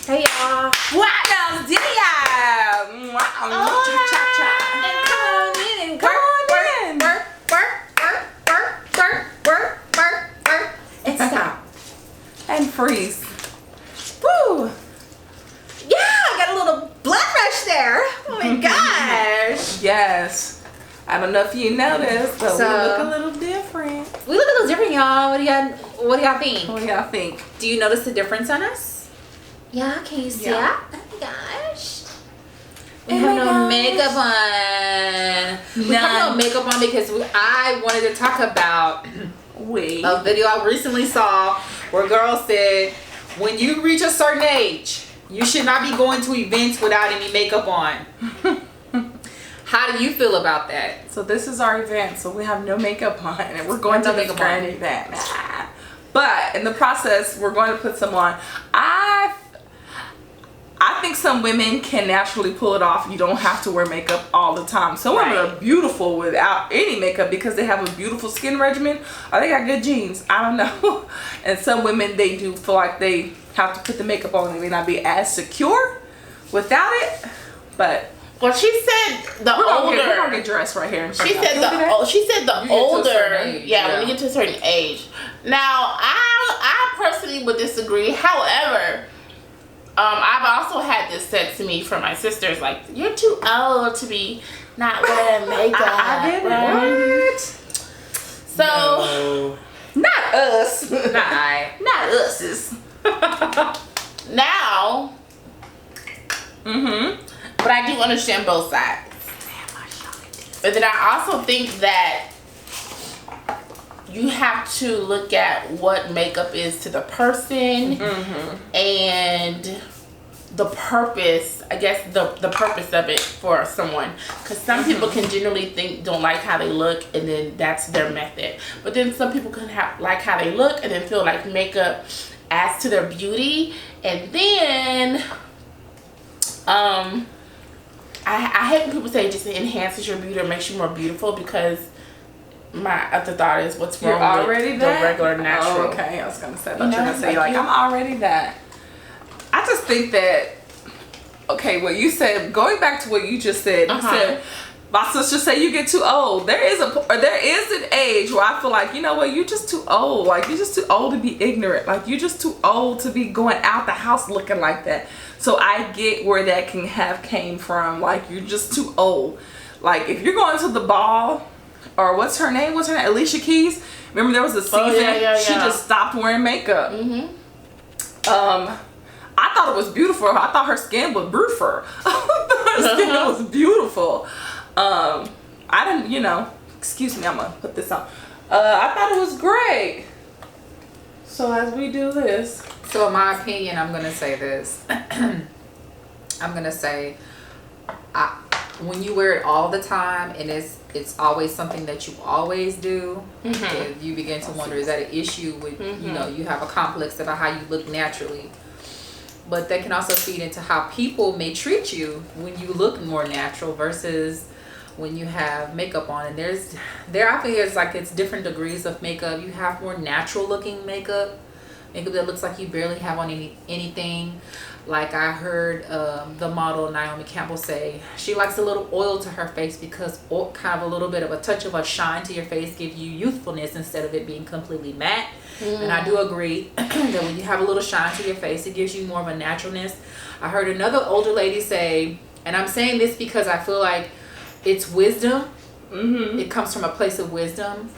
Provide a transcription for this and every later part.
Hey y'all. Wow, did ya? Wow, And come on in and work. And stop. And freeze. Woo! Yeah, I got a little blood rush there. Oh my gosh. Yes. I don't know if you noticed, but we look a little different. We look a little different, y'all. What do y'all think? What do y'all think? Do you notice the difference on us? Yeah, can you see it? Yeah. Oh my gosh. We have no makeup on. We have no makeup on because I wanted to talk about a video I recently saw where a girl said, when you reach a certain age, you should not be going to events without any makeup on. How do you feel about that? So this is our event, so we have no makeup on, and we're going to this grand event. But in the process, we're going to put some on. I think some women can naturally pull it off. You don't have to wear makeup all the time. Some women are beautiful without any makeup because they have a beautiful skin regimen or they got good genes. I don't know. And some women, they do feel like they have to put the makeup on. They may not be as secure without it. But well, she said the older. We're gonna get dressed right here. She said the older. Yeah, when you get to a certain age. Now, I personally would disagree. However, I've also had this said to me from my sisters, like, you're too old to be not wearing makeup. I get it. What? So, no. Not us. Not us. Now, but I do understand both sides. But then I also think that you have to look at what makeup is to the person and the purpose, I guess the purpose of it for someone. Because some people can generally don't like how they look and then that's their method. But then some people can like how they look and then feel like makeup adds to their beauty. And then, I hate when people say it just enhances your beauty or makes you more beautiful, because my other thought is, what's wrong with the regular natural? Oh, okay, I was gonna say, but you're gonna say like I'm already that. I just think that, okay, what you said, going back to what you just said, you said my sister say you get too old. There is an age where I feel like, you know what, you're just too old. Like, you're just too old to be ignorant. Like, you're just too old to be going out the house looking like that. So I get where that came from. Like, you're just too old. Like, if you're going to the ball, or what's her name? Alicia Keys. Remember there was a season she just stopped wearing makeup. I thought it was beautiful. I thought her skin was beautiful. Her skin was beautiful. I didn't, excuse me, I'm gonna put this on. I thought it was great. So as we do this. So in my opinion, I'm gonna say this. I'm gonna say, when you wear it all the time and it's always something that you always do, and you begin to wonder, is that an issue with, you have a complex about how you look naturally. But that can also feed into how people may treat you when you look more natural versus when you have makeup on. And I think it's different degrees of makeup. You have more natural looking makeup that looks like you barely have on anything. Like I heard the model Naomi Campbell say she likes a little oil to her face because kind of a little bit of a touch of a shine to your face gives you youthfulness instead of it being completely matte. And I do agree that when you have a little shine to your face, it gives you more of a naturalness. I heard another older lady say, and I'm saying this because I feel like it's wisdom. It comes from a place of wisdom.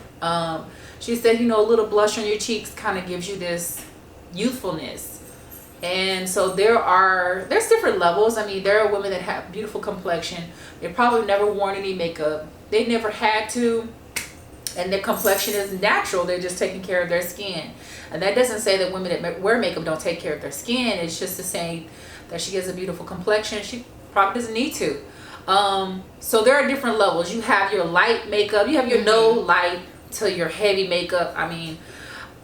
She said, a little blush on your cheeks kind of gives you this youthfulness. And so there's different levels. I mean, there are women that have beautiful complexion. They probably never worn any makeup. They never had to. And their complexion is natural. They're just taking care of their skin. And that doesn't say that women that wear makeup don't take care of their skin. It's just to say that she has a beautiful complexion. She probably doesn't need to. So there are different levels. You have your light makeup, you have your no light to your heavy makeup. I mean,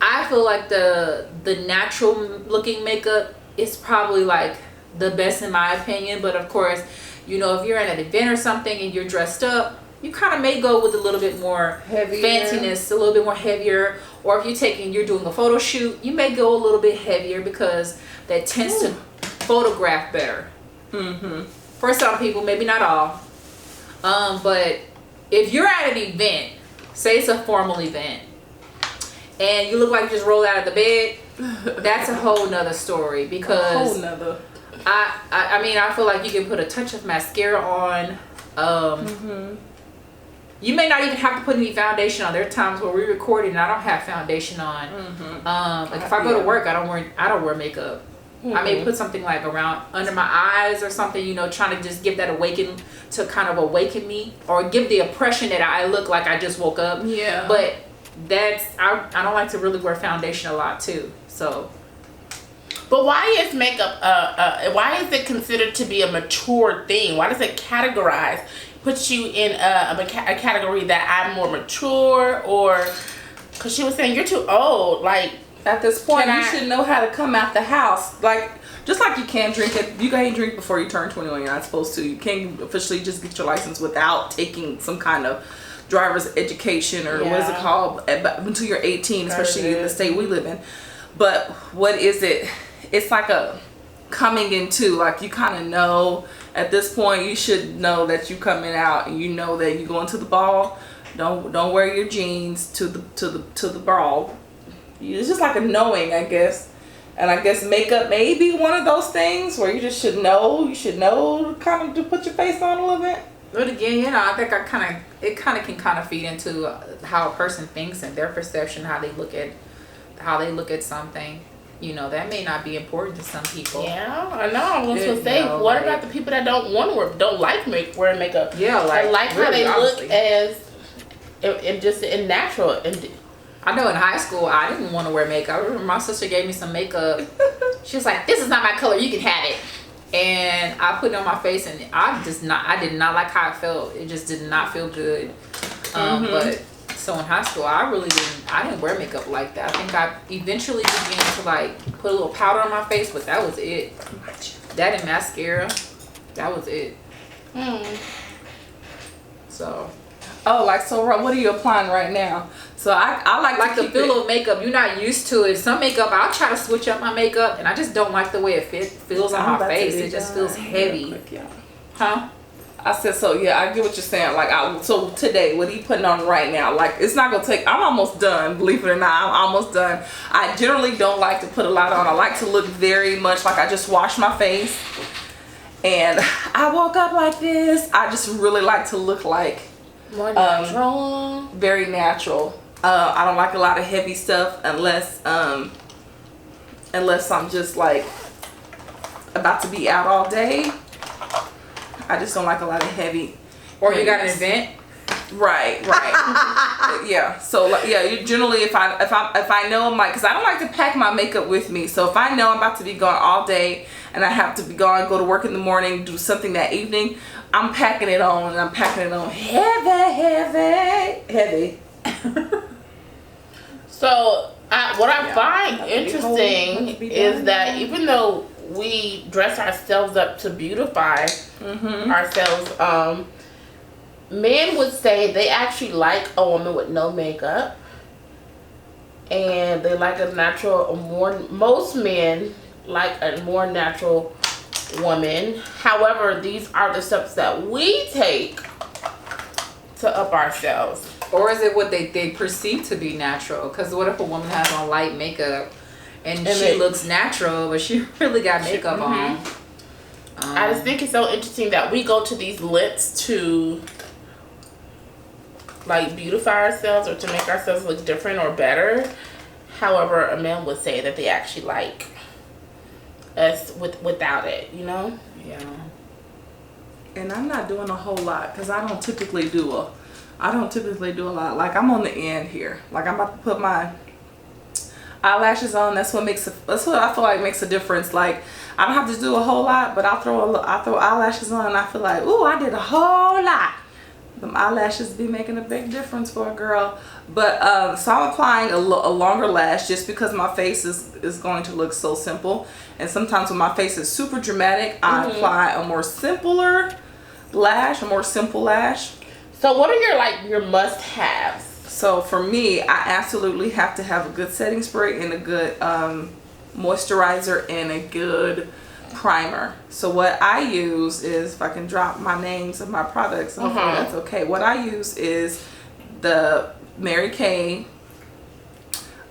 I feel like the natural looking makeup is probably like the best in my opinion. But of course, you know, if you're at an event or something and you're dressed up, you kind of may go with a little bit more heavier fanciness, a little bit more heavier. Or if you're doing a photo shoot, you may go a little bit heavier because that tends to photograph better. For some people, maybe not all. But if you're at an event, say it's a formal event, and you look like you just rolled out of the bed, that's a whole nother story. Because I mean, I feel like you can put a touch of mascara on. You may not even have to put any foundation on. There are times where we're recording and I don't have foundation on. Like if I go to work, I don't wear makeup. I may put something like around under my eyes or something, you know, trying to just give that kind of awaken me, or give the impression that I look like I just woke up. Yeah. But I don't like to really wear foundation a lot too. So. But why is makeup why is it considered to be a mature thing? Why does it put you in a category that I'm more mature, or because she was saying you're too old, like at this point you should know how to come out the house, like just like you can't drink it. You can't drink before you turn 21. You're not supposed to. You can't officially just get your license without taking some kind of driver's education or what is it called until you're 18, especially in the state we live in. But what is it? It's like a coming into, like you kind of know at this point. You should know that you coming out, and you know that you going to the ball. Don't wear your jeans to the ball. It's just like a knowing, I guess. And I guess makeup may be one of those things where you just should know. You should know kind of to put your face on a little bit. But again, you know, I think it kind of can feed into how a person thinks and their perception, how they look at something. You know, that may not be important to some people. Yeah, I know. I was gonna say, what about the people that don't like wearing makeup? Yeah, like how they look in natural. And I know in high school I didn't want to wear makeup. I remember my sister gave me some makeup. She was like, "This is not my color. You can have it." And I put it on my face, and I did not like how it felt. It just did not feel good. But so in high school, I didn't wear makeup like that. I think I eventually began to like put a little powder on my face, but that was it. That and mascara, that was it. So. Oh, what are you applying right now? So I like to the feel of makeup. You're not used to it. Some makeup, I'll try to switch up my makeup, and I just don't like the way it feels on my face. It just feels heavy. Huh? I said, so yeah, I get what you're saying. Like, so today, what are you putting on right now? Like, it's not gonna take. I'm almost done. Believe it or not, I'm almost done. I generally don't like to put a lot on. I like to look very much like I just washed my face, and I woke up like this. I just really like to look like more natural, very natural. I don't like a lot of heavy stuff unless I'm just like about to be out all day. I just don't like a lot of heavy. Or you got an event? Right. Yeah. So you generally, if I know because I don't like to pack my makeup with me. So if I know I'm about to be gone all day and I have to be gone, go to work in the morning, do something that evening, I'm packing it on, and I'm packing it on heavy. So what I find interesting is that even though we dress ourselves up to beautify ourselves, men would say they actually like a woman with no makeup, and they like most men like a more natural woman. However, these are the steps that we take to up ourselves. Or is it what they perceive to be natural? Because what if a woman has on light makeup and she looks natural, but she really got makeup on? I just think it's so interesting that we go to these lengths to like beautify ourselves or to make ourselves look different or better. However, a man would say that they actually like us without it, you know? Yeah. And I'm not doing a whole lot because I don't typically do a lot. Like, I'm on the end here. Like, I'm about to put eyelashes on. That's what I feel like makes a difference. Like, I don't have to do a whole lot, but I'll throw eyelashes on and I feel like, ooh, I did a whole lot. Them eyelashes be making a big difference for a girl. But so I'm applying a longer lash just because my face is going to look so simple. And sometimes when my face is super dramatic, I apply a more simple lash. So what are your must-haves? So for me, I absolutely have to have a good setting spray and a good moisturizer and a good primer. So what I use is, if I can drop my names of my products, hopefully that's okay. What I use is the Mary Kay,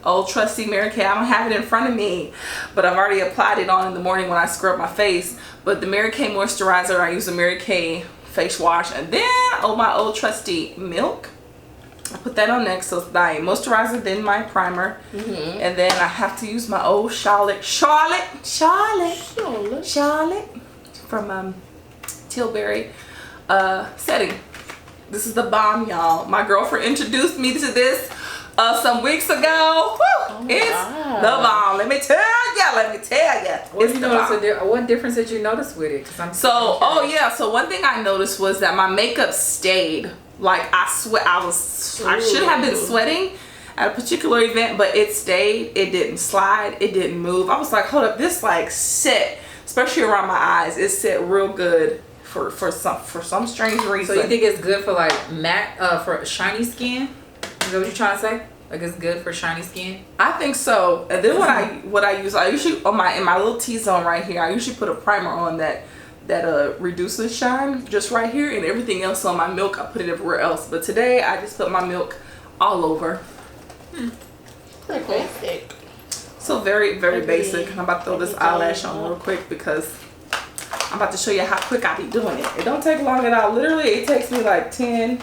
old trusty Mary Kay. I don't have it in front of me, but I've already applied it on in the morning when I scrub my face. But the Mary Kay moisturizer, I use the Mary Kay face wash, and then my old trusty milk. I put that on next, so it's my moisturizer, then my primer, and then I have to use my old Charlotte from Tilbury setting. This is the bomb, y'all. My girlfriend introduced me to this some weeks ago. It's the bomb. Let me tell ya. What difference did you notice with it? So one thing I noticed was that my makeup stayed. Like, I should have been sweating at a particular event, but it stayed. It didn't slide. It didn't move. I was like, hold up, this like set, especially around my eyes, it set real good for some strange reason. So you think it's good for like matte, for shiny skin? Is that what you're trying to say? Like, it's good for shiny skin? I think so. And then what I usually in my little T-zone right here, I usually put a primer on that reduces shine just right here, and everything else on my milk I put it everywhere else. But today I just put my milk all over. Pretty basic. So very, very basic. I'm about to throw this eyelash on real quick because I'm about to show you how quick I be doing it. It don't take long at all. Literally, it takes me like 10.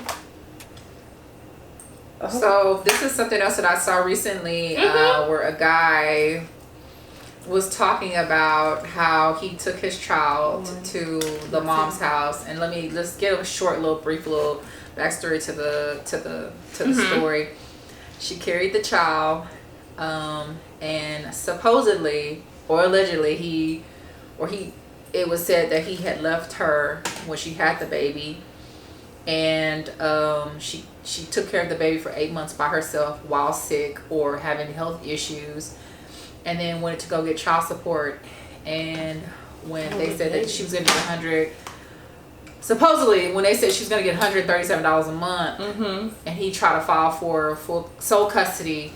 So this is something else that I saw recently, where a guy was talking about how he took his child to the mom's house, and let's get a short brief backstory to the story. She carried the child, and supposedly or allegedly it was said that he had left her when she had the baby, and she took care of the baby for 8 months by herself while sick or having health issues, and then wanted to go get child support. And when they said that she was going to get supposedly when they said she was going to get $137 a month, and he tried to file for full sole custody,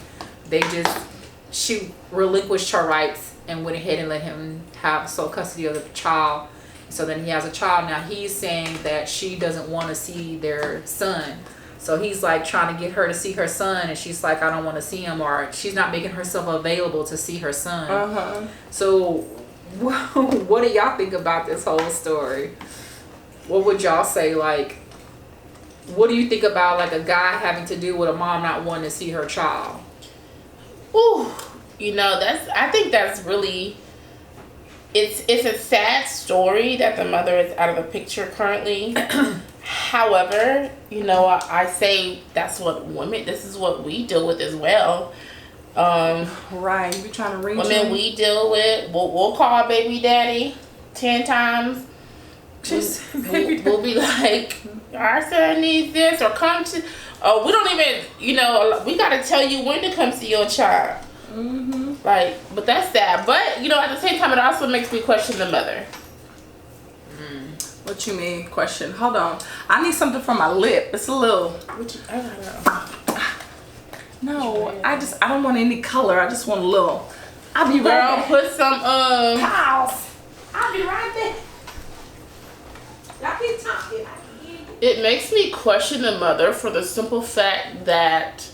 she relinquished her rights and went ahead and let him have sole custody of the child. So then he has a child. Now he's saying that she doesn't want to see their son. So he's like trying to get her to see her son, and she's like, I don't want to see him, or she's not making herself available to see her son. So what do y'all think about this whole story? What would y'all say? Like, what do you think about like a guy having to deal with a mom not wanting to see her child? Ooh, I think that's really, it's a sad story that the mother is out of the picture currently. However, I say this is what we deal with as well. Right, you be trying to reach women we deal with, we'll call baby daddy 10 times. We'll be like, our son needs this, or come to, we don't even, we got to tell you when to come see your child. But that's sad. But, at the same time, it also makes me question the mother. What you mean, question? Hold on. I need something for my lip. It's a little... I don't know. No, I don't want any color. I just want a little... I'll be right there. Put some, Pals. I'll be right there. Y'all keep talking. It makes me question the mother for the simple fact that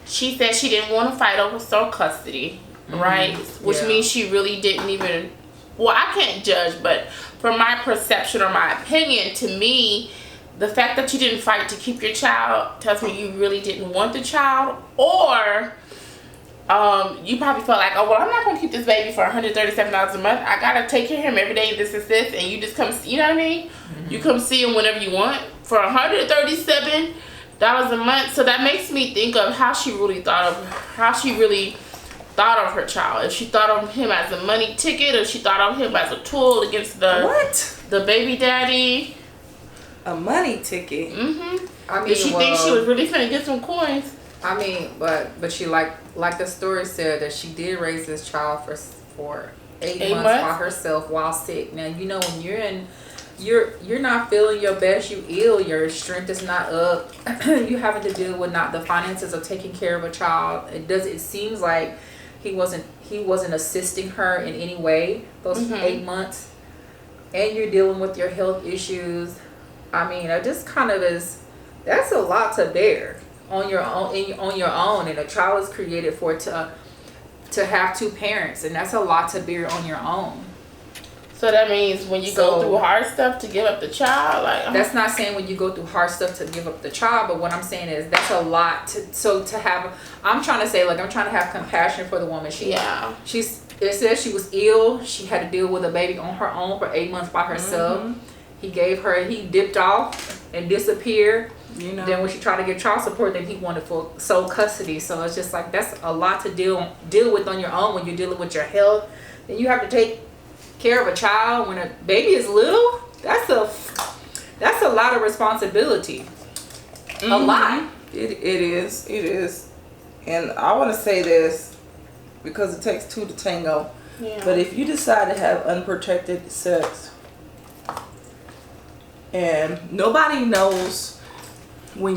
she said she didn't want to fight over sole custody, right? Which means she really didn't even... Well, I can't judge, but from my perception or my opinion, to me, the fact that you didn't fight to keep your child tells me you really didn't want the child, or you probably felt like, oh, well, I'm not going to keep this baby for $137 a month. I got to take care of him every day, this, and you just come, you know what I mean? You come see him whenever you want for $137. a month. So that makes me think of how she really thought of her child. If she thought of him as a money ticket, or she thought of him as a tool against the baby daddy. A money ticket. Mm-hmm. I mean, did she think she was really finna get some coins? I mean, but she like the story said that she did raise this child for 8 months by herself while sick. Now you know when you're not feeling your best, you ill, your strength is not up, you having to deal with not the finances of taking care of a child. It seems like he wasn't assisting her in any way those 8 months, and you're dealing with your health issues. I mean, it just kind of that's a lot to bear on your own, and a child is created to have two parents, and that's a lot to bear on your own. So that means when you go through hard stuff to give up the child, like that's not saying when you go through hard stuff to give up the child, but what I'm saying is that's a lot to have. I'm trying to say, like, I'm trying to have compassion for the woman. It says she was ill. She had to deal with a baby on her own for 8 months by herself. He dipped off and disappeared. You know. Then when she tried to get child support, then he wanted full sole custody. So it's just like that's a lot to deal with on your own when you're dealing with your health. Then you have to take care of a child when a baby is little. That's a lot of responsibility. A lot. It is. And I want to say this because it takes two to tango. Yeah. But if you decide to have unprotected sex and nobody knows when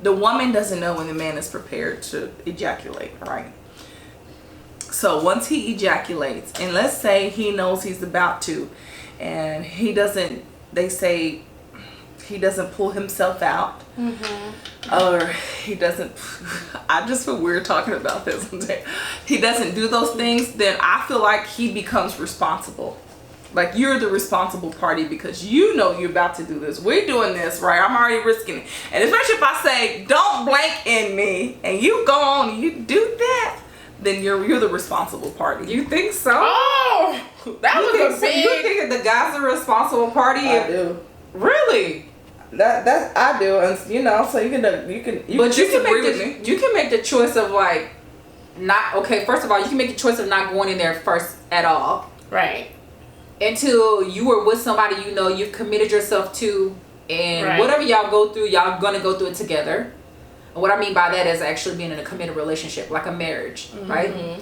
the woman doesn't know when the man is prepared to ejaculate, right? So once he ejaculates, and let's say he knows he's about to, and he doesn't pull himself out, or he doesn't, I just feel weird talking about this, he doesn't do those things, then I feel like he becomes responsible. Like, you're the responsible party because you know you're about to do this. We're doing this, right? I'm already risking it. And especially if I say, don't blank in me, and you go on and you do that, then you're the responsible party. You think so? Oh, that was a big... You think that the guy's the responsible party? I do. Really? That I do, and you know, so you can make the choice of like not okay. First of all, you can make the choice of not going in there first at all, right? Until you were with somebody you know you've committed yourself to, and whatever y'all go through, y'all gonna go through it together. And what I mean by that is actually being in a committed relationship, like a marriage, right?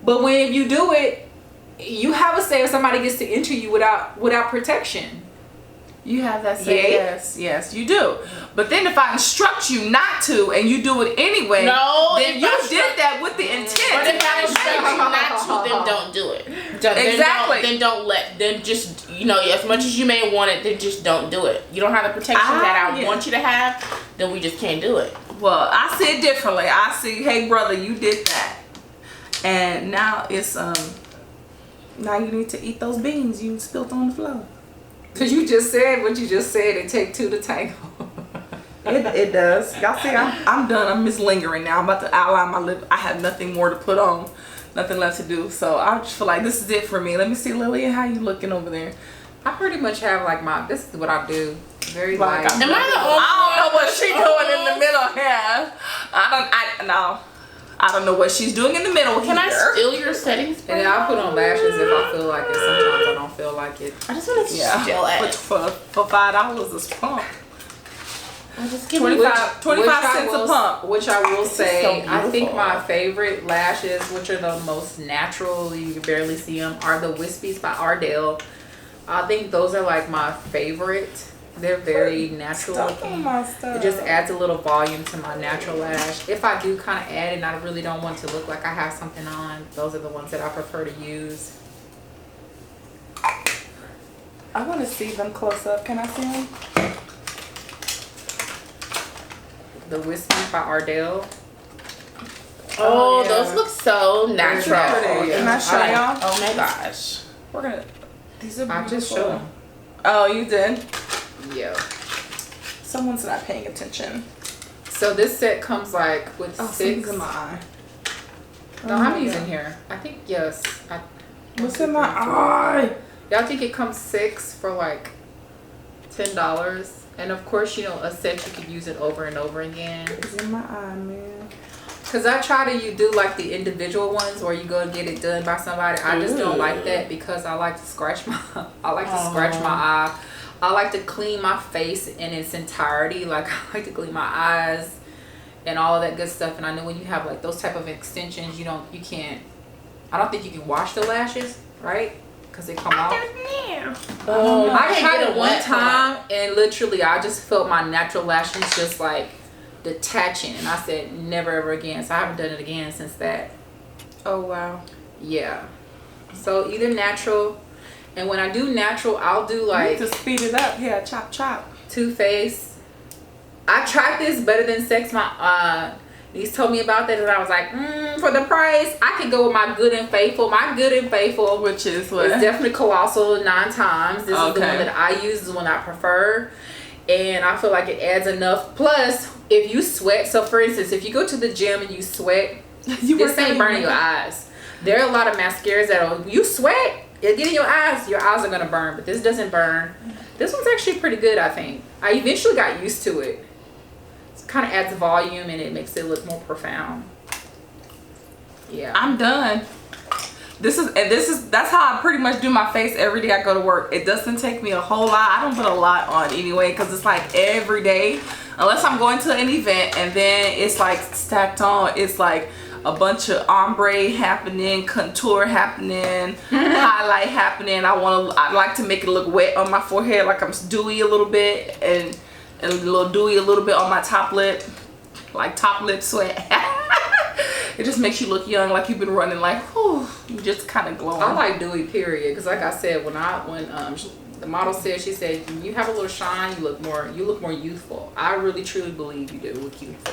But when you do it, you have a say if somebody gets to enter you without protection. You have that say. Yes, you do. But then if I instruct you not to and you do it anyway, then you did that with the intent. But if I instruct you not to, then don't do it. Exactly. Then just, you know, as much as you may want it, then just don't do it. You don't have the protection that I want you to have, then we just can't do it. Well, I see it differently. I see, hey brother, you did that. And now it's now you need to eat those beans you spilled on the floor. Cause you just said what you just said. It take two to tango. It does. Y'all see, I'm done. I'm mislingering now. I'm about to outline my lip. I have nothing more to put on, nothing left to do. So I just feel like this is it for me. Let me see, Lillian, how you looking over there? I pretty much have like this is what I do. Very light. Am I the only I don't know what she's doing in the middle here. I don't know what she's doing in the middle. Can I steal your settings? And then I'll put on lashes if I feel like it. Sometimes I don't feel like it. I just want to steal it. For $5 a pump. I just give 25 cents a pump. Which I will say, so I think my favorite lashes, which are the most natural, you can barely see them, are the Wispies by Ardell. I think those are like my favorite. They're very natural looking. It just adds a little volume to my natural lash. If I do kind of add it and I really don't want to look like I have something on, those are the ones that I prefer to use. I want to see them close up. Can I see them? The Wispies by Ardell. Oh, those look so natural. Can I show y'all? Oh my gosh. We're gonna. These are beautiful. I just showed them. Oh, you did? Yeah. Someone's not paying attention. So this set comes like with 6. in my eye. No, how many's in here? I think yes. What's in my eye? Y'all think it comes 6 for like $10, And of course, you know, a set you could use it over and over again. It's in my eye, man. Cause I try to do like the individual ones where you go and get it done by somebody. I just don't like that because I like to scratch my scratch my eye. I like to clean my face in its entirety. Like I like to clean my eyes and all of that good stuff. And I know when you have like those type of extensions, I don't think you can wash the lashes, right? Because they come off. I tried it one time and literally I just felt my natural lashes just like detaching, and I said never ever again. So I haven't done it again since that. Oh wow. Yeah. So either natural, and when I do natural, I'll do like to speed it up. Yeah, chop. Too Faced. I tried this Better Than Sex. My niece told me about that, and I was like, for the price, I could go with my Good and Faithful. My Good and Faithful, which is what? It's definitely Colossal 9 times. This is the one that I use. This is the one I prefer. And I feel like it adds enough. Plus, if you sweat, so for instance, if you go to the gym and you sweat, this ain't burning your eyes. There are a lot of mascaras that you sweat, it get in your eyes are gonna burn, but this doesn't burn. This one's actually pretty good, I think. I eventually got used to it. It kind of adds volume and it makes it look more profound. Yeah. I'm done. That's how I pretty much do my face every day I go to work. It doesn't take me a whole lot. I don't put a lot on anyway because it's like every day, unless I'm going to an event, and then it's like stacked on. It's like a bunch of ombre happening, contour happening, highlight happening. I like to make it look wet on my forehead, like I'm dewy a little bit, and a little dewy a little bit on my top lip, like top lip sweat. It just makes you look young, like you've been running, like, whew, you just kind of glowing. I like dewy, period, because like I said, when the model said, she said, you have a little shine, you look more youthful. I really truly believe you do look youthful.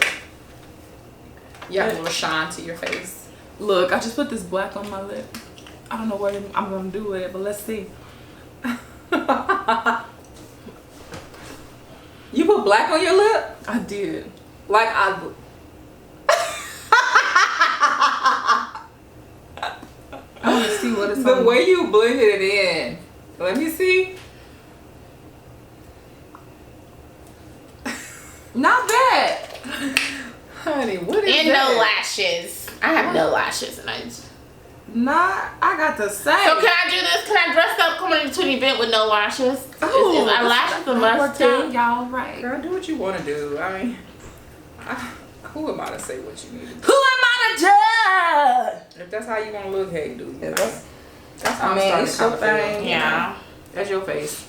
You have a little shine to your face. Look, I just put this black on my lip. I don't know what I'm gonna do with it, but let's see. You put black on your lip? I did. Like I want to see what it's the way you blended it in. Let me see. Not bad. Honey, what is and that? no lashes. I have no lashes, and I got to say. So can I do this? Can I dress up coming to an event with no lashes? Is eyelashes a must too? Y'all right. Girl, do what you want to do. I mean, who am I to say what you need to do? Who am I to judge? If that's how you want to look, hey, dude. Yeah, that's how I mean, I'm it's starting to your feel. thing. Yeah. That's your face.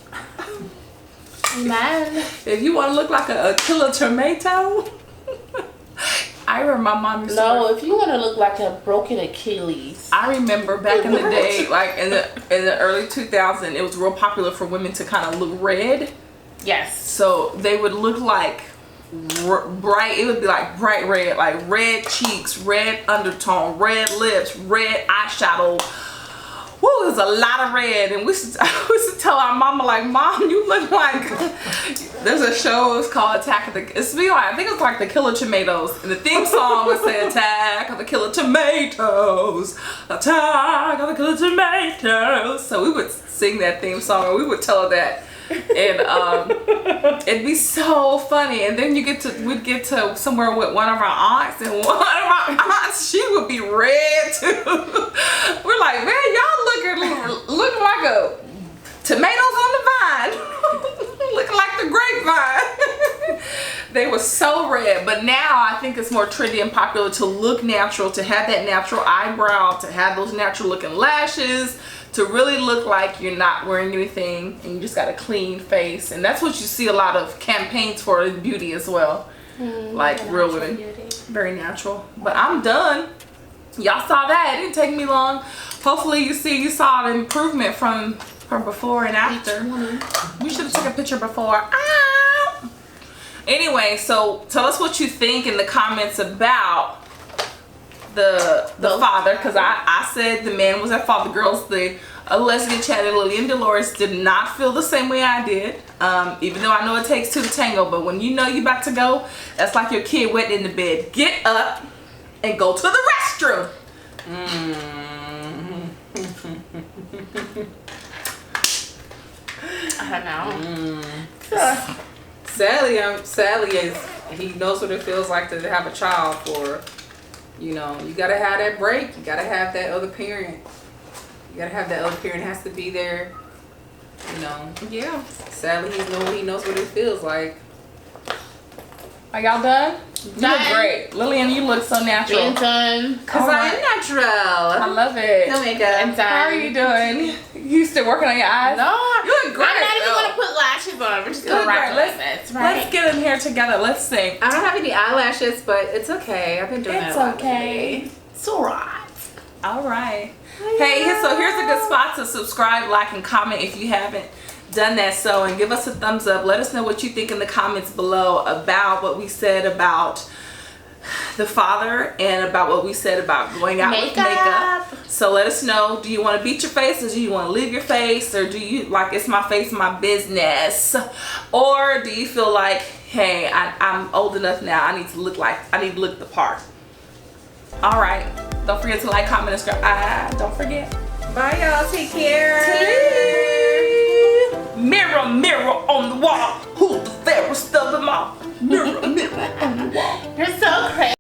Man. If you want to look like a killer tomato, I remember my mom used to No, if you want to look like a broken Achilles. I remember back in the day, like in the early 2000s, it was real popular for women to kind of look red. Yes. So they would look like bright. It would be like bright red, like red cheeks, red undertone, red lips, red eyeshadow. Woo, there's a lot of red, and we used to tell our mama, like, Mom, you look like. There's a show, it's called Attack of the. I think it's like the Killer Tomatoes, and the theme song would say Attack of the Killer Tomatoes, Attack of the Killer Tomatoes. So we would sing that theme song, and we would tell her that, and it'd be so funny. And then we'd get to somewhere with one of our aunts, and one of our aunts, she would be red too. We're like, man, y'all looking like a tomatoes on the vine, looking like the grapevine. They were so red, but now I think it's more trendy and popular to look natural, to have that natural eyebrow, to have those natural looking lashes, to really look like you're not wearing anything and you just got a clean face. And that's what you see a lot of campaigns for in beauty as well. Like real women, very natural. But I'm done. Y'all saw that. It didn't take me long. Hopefully you saw an improvement from before and after. We should have took a picture before. Ow! Anyway, so tell us what you think in the comments about the father, because I said the man was at fault. The girls, Leslie, Chatty, Lily, and Dolores did not feel the same way I did. Even though I know it takes two to tango, but when you know you're about to go, that's like your kid wet in the bed. Get up and go to the restroom. I don't know. Sally he knows what it feels like to have a child for, you know, you gotta have that break. You gotta have that other parent. You gotta have that other parent has to be there. You know. Yeah. Sally, he knows what it feels like. Are y'all done? You look great. Lillian, you look so natural. Being done. Cause I am natural. I love it. No makeup. How are you doing? You still working on your eyes? No, You look great. I'm not even gonna put lashes on. We're just You gonna look rock great. this, right? Let's get in here together. Let's sing. I don't have any eyelashes, but it's okay. I've been doing It's that a lot okay. lately. It's alright. All right. Hey, so here's a good spot to subscribe, like, and comment if you haven't done that. So, and give us a thumbs up. Let us know what you think in the comments below about what we said about the father and about what we said about going out with makeup. So let us know, do you want to beat your face or do you want to leave your face, or do you like it's my face, my business, or do you feel like, hey, I'm old enough now, I need to look the part. All right, don't forget to like, comment, and subscribe. Don't forget. Bye, y'all. Take care. Mirror, mirror on the wall, who's the fairest of them all? Mirror, mirror on the wall. You're so crazy.